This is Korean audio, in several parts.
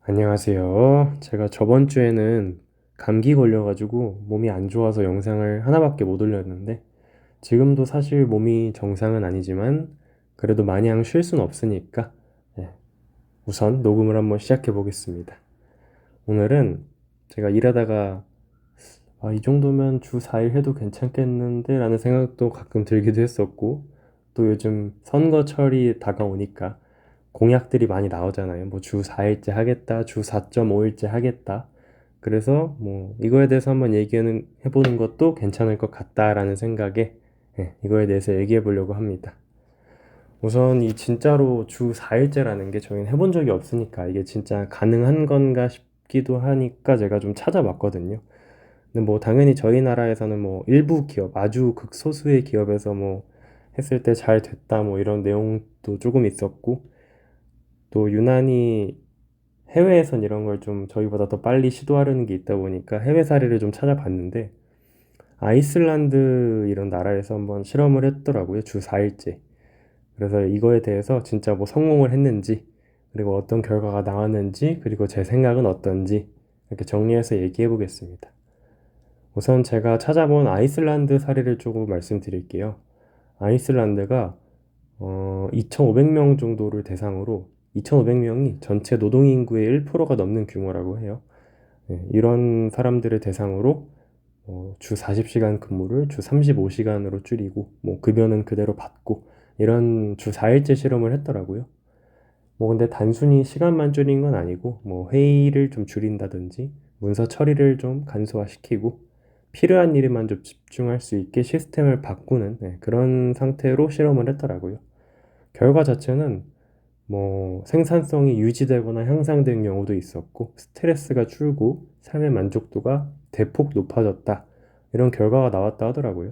안녕하세요. 제가 저번 주에는 감기 걸려가지고 몸이 안 좋아서 영상을 하나밖에 못 올렸는데 지금도 사실 몸이 정상은 아니지만 그래도 마냥 쉴 순 없으니까 예, 우선 녹음을 한번 시작해 보겠습니다. 오늘은 제가 일하다가 이 정도면 주 4일 해도 괜찮겠는데 라는 생각도 가끔 들기도 했었고 또 요즘 선거철이 다가오니까 공약들이 많이 나오잖아요. 뭐 주 4일째 하겠다, 주 4.5일째 하겠다. 그래서 뭐 이거에 대해서 한번 얘기는 해보는 것도 괜찮을 것 같다라는 생각에 이거에 대해서 얘기해 보려고 합니다. 우선 이 진짜로 주 4일째라는 게 저희는 해본 적이 없으니까 이게 진짜 가능한 건가 싶기도 하니까 제가 좀 찾아봤거든요. 근데 뭐 당연히 저희 나라에서는 뭐 일부 기업, 아주 극소수의 기업에서 뭐 했을 때 잘 됐다 뭐 이런 내용도 조금 있었고 또 유난히 해외에선 이런 걸 좀 저희보다 더 빨리 시도하려는 게 있다 보니까 해외 사례를 좀 찾아봤는데 아이슬란드 이런 나라에서 한번 실험을 했더라고요. 주 4일째. 그래서 이거에 대해서 진짜 뭐 성공을 했는지 그리고 어떤 결과가 나왔는지 그리고 제 생각은 어떤지 이렇게 정리해서 얘기해 보겠습니다. 우선 제가 찾아본 아이슬란드 사례를 조금 말씀드릴게요. 아이슬란드가 2,500명 정도를 대상으로 2,500명이 전체 노동인구의 1%가 넘는 규모라고 해요. 이런 사람들을 대상으로 주 40시간 근무를 주 35시간으로 줄이고 뭐 급여는 그대로 받고 이런 주 4일째 실험을 했더라고요. 뭐 근데 단순히 시간만 줄인 건 아니고 뭐 회의를 좀 줄인다든지 문서 처리를 좀 간소화시키고 필요한 일에만 좀 집중할 수 있게 시스템을 바꾸는 그런 상태로 실험을 했더라고요. 결과 자체는 뭐 생산성이 유지되거나 향상된 경우도 있었고 스트레스가 줄고 삶의 만족도가 대폭 높아졌다. 이런 결과가 나왔다 하더라고요.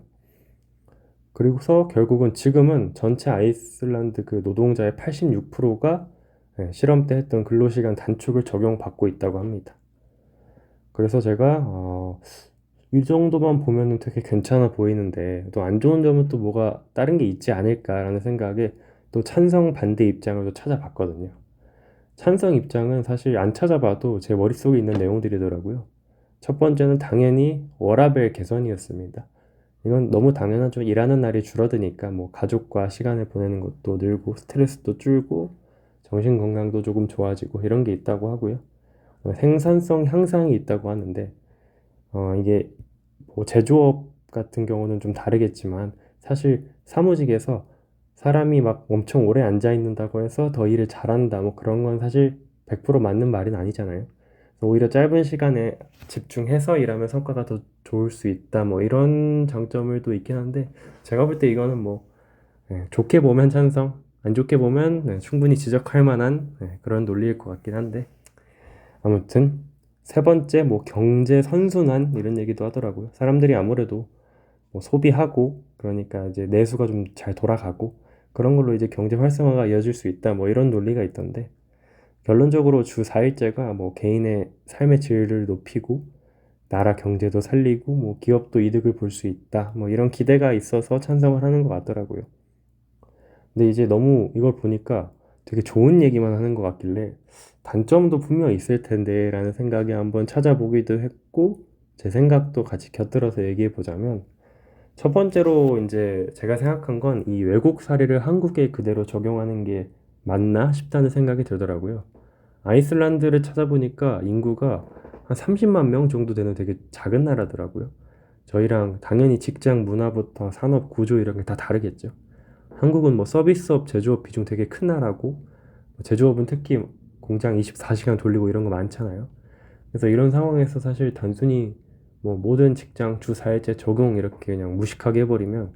그리고서 결국은 지금은 전체 아이슬란드 그 노동자의 86%가 실험 때 했던 근로시간 단축을 적용받고 있다고 합니다. 그래서 제가 이 정도만 보면은 되게 괜찮아 보이는데 또 안 좋은 점은 또 뭐가 다른 게 있지 않을까라는 생각에 또 찬성 반대 입장을 또 찾아봤거든요. 찬성 입장은 사실 안 찾아봐도 제 머릿속에 있는 내용들이더라고요. 첫 번째는 당연히 워라밸 개선이었습니다. 이건 너무 당연하죠. 일하는 날이 줄어드니까 뭐 가족과 시간을 보내는 것도 늘고 스트레스도 줄고 정신 건강도 조금 좋아지고 이런 게 있다고 하고요. 생산성 향상이 있다고 하는데 이게 뭐 제조업 같은 경우는 좀 다르겠지만 사실 사무직에서 사람이 막 엄청 오래 앉아 있는다고 해서 더 일을 잘한다 뭐 그런 건 사실 100% 맞는 말은 아니잖아요. 오히려 짧은 시간에 집중해서 일하면 성과가 더 좋을 수 있다 뭐 이런 장점을 또 있긴 한데 제가 볼 때 이거는 뭐 좋게 보면 찬성 안 좋게 보면 충분히 지적할 만한 그런 논리일 것 같긴 한데 아무튼 세 번째 뭐 경제 선순환 이런 얘기도 하더라고요. 사람들이 아무래도 뭐 소비하고 그러니까 이제 내수가 좀 잘 돌아가고 그런 걸로 이제 경제 활성화가 이어질 수 있다 뭐 이런 논리가 있던데 결론적으로 주 4일제가 뭐 개인의 삶의 질을 높이고 나라 경제도 살리고 뭐 기업도 이득을 볼 수 있다 뭐 이런 기대가 있어서 찬성을 하는 것 같더라고요. 근데 이제 너무 이걸 보니까 되게 좋은 얘기만 하는 것 같길래 단점도 분명 있을 텐데 라는 생각에 한번 찾아보기도 했고 제 생각도 같이 곁들여서 얘기해 보자면 첫 번째로 이제 제가 생각한 건 이 외국 사례를 한국에 그대로 적용하는 게 맞나 싶다는 생각이 들더라고요. 아이슬란드를 찾아보니까 인구가 한 30만 명 정도 되는 되게 작은 나라더라고요. 저희랑 당연히 직장 문화부터 산업 구조 이런 게 다 다르겠죠. 한국은 뭐 서비스업, 제조업 비중 되게 큰 나라고 제조업은 특히 공장 24시간 돌리고 이런 거 많잖아요. 그래서 이런 상황에서 사실 단순히 뭐 모든 직장 주 4일제 적용 이렇게 그냥 무식하게 해버리면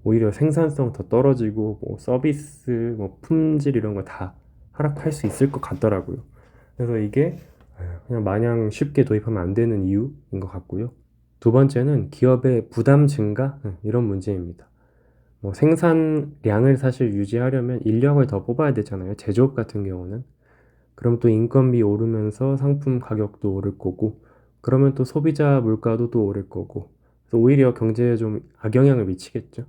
오히려 생산성 더 떨어지고 뭐 서비스, 뭐 품질 이런 거 다 하락할 수 있을 것 같더라고요. 그래서 이게 그냥 마냥 쉽게 도입하면 안 되는 이유인 것 같고요. 두 번째는 기업의 부담 증가 이런 문제입니다. 뭐 생산량을 사실 유지하려면 인력을 더 뽑아야 되잖아요. 제조업 같은 경우는. 그럼 또 인건비 오르면서 상품 가격도 오를 거고, 그러면 또 소비자 물가도 또 오를 거고, 그래서 오히려 경제에 좀 악영향을 미치겠죠.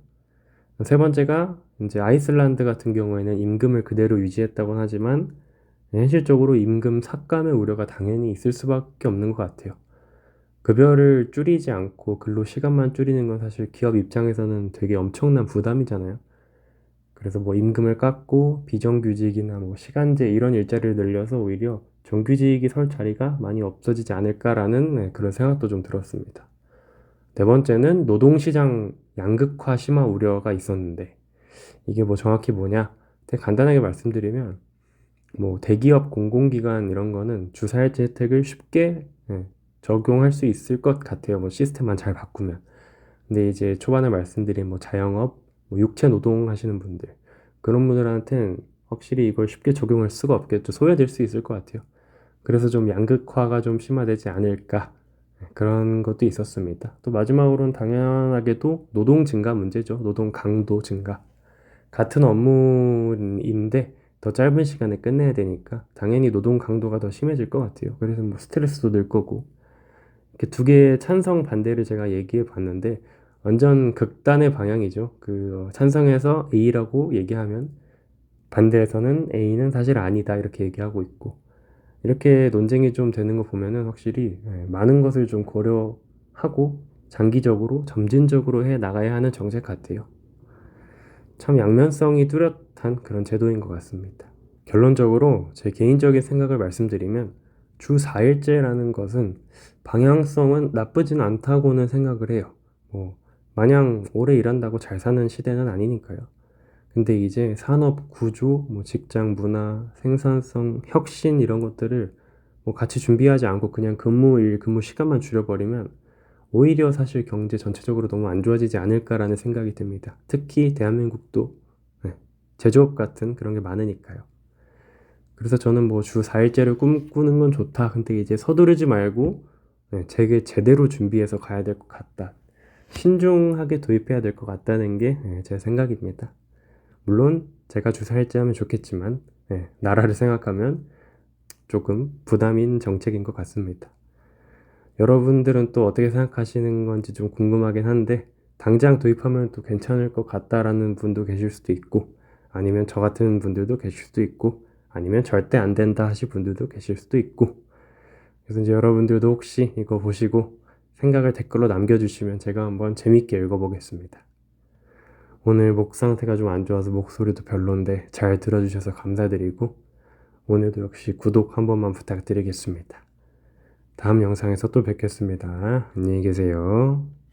세 번째가 이제 아이슬란드 같은 경우에는 임금을 그대로 유지했다고 하지만 현실적으로 임금 삭감의 우려가 당연히 있을 수밖에 없는 것 같아요. 급여를 줄이지 않고 근로 시간만 줄이는 건 사실 기업 입장에서는 되게 엄청난 부담이잖아요. 그래서 뭐 임금을 깎고 비정규직이나 뭐 시간제 이런 일자리를 늘려서 오히려 정규직이 설 자리가 많이 없어지지 않을까라는 그런 생각도 좀 들었습니다. 네 번째는 노동시장 양극화 심화 우려가 있었는데 이게 뭐 정확히 뭐냐? 되게 간단하게 말씀드리면 뭐 대기업 공공기관 이런 거는 주사일제 혜택을 쉽게 적용할 수 있을 것 같아요. 뭐 시스템만 잘 바꾸면. 근데 이제 초반에 말씀드린 뭐 자영업, 뭐 육체 노동 하시는 분들 그런 분들한테는 확실히 이걸 쉽게 적용할 수가 없겠죠. 소외될 수 있을 것 같아요. 그래서 좀 양극화가 좀 심화되지 않을까 그런 것도 있었습니다. 또 마지막으로는 당연하게도 노동 증가 문제죠. 노동 강도 증가. 같은 업무인데 더 짧은 시간에 끝내야 되니까 당연히 노동 강도가 더 심해질 것 같아요. 그래서 뭐 스트레스도 늘 거고. 이렇게 두 개의 찬성 반대를 제가 얘기해 봤는데 완전 극단의 방향이죠. 찬성해서 A라고 얘기하면 반대에서는 A는 사실 아니다 이렇게 얘기하고 있고 이렇게 논쟁이 좀 되는 거 보면은 확실히 많은 것을 좀 고려하고 장기적으로 점진적으로 해 나가야 하는 정책 같아요. 참 양면성이 뚜렷한 그런 제도인 것 같습니다. 결론적으로 제 개인적인 생각을 말씀드리면 주 4일제라는 것은 방향성은 나쁘진 않다고는 생각을 해요. 뭐 마냥 오래 일한다고 잘 사는 시대는 아니니까요. 근데 이제 산업 구조, 뭐 직장 문화, 생산성, 혁신 이런 것들을 뭐 같이 준비하지 않고 그냥 근무일, 근무 시간만 줄여버리면 오히려 사실 경제 전체적으로 너무 안 좋아지지 않을까라는 생각이 듭니다. 특히 대한민국도 제조업 같은 그런 게 많으니까요. 그래서 저는 뭐 주 4일제를 꿈꾸는 건 좋다. 근데 이제 서두르지 말고 되게 제대로 준비해서 가야 될 것 같다. 신중하게 도입해야 될 것 같다는 게 제 생각입니다. 물론 제가 주 4일제 하면 좋겠지만 나라를 생각하면 조금 부담인 정책인 것 같습니다. 여러분들은 또 어떻게 생각하시는 건지 좀 궁금하긴 한데 당장 도입하면 또 괜찮을 것 같다라는 분도 계실 수도 있고 아니면 저 같은 분들도 계실 수도 있고 아니면 절대 안 된다 하실 분들도 계실 수도 있고 그래서 이제 여러분들도 혹시 이거 보시고 생각을 댓글로 남겨주시면 제가 한번 재밌게 읽어보겠습니다. 오늘 목 상태가 좀 안 좋아서 목소리도 별론데 잘 들어주셔서 감사드리고 오늘도 역시 구독 한 번만 부탁드리겠습니다. 다음 영상에서 또 뵙겠습니다. 안녕히 계세요.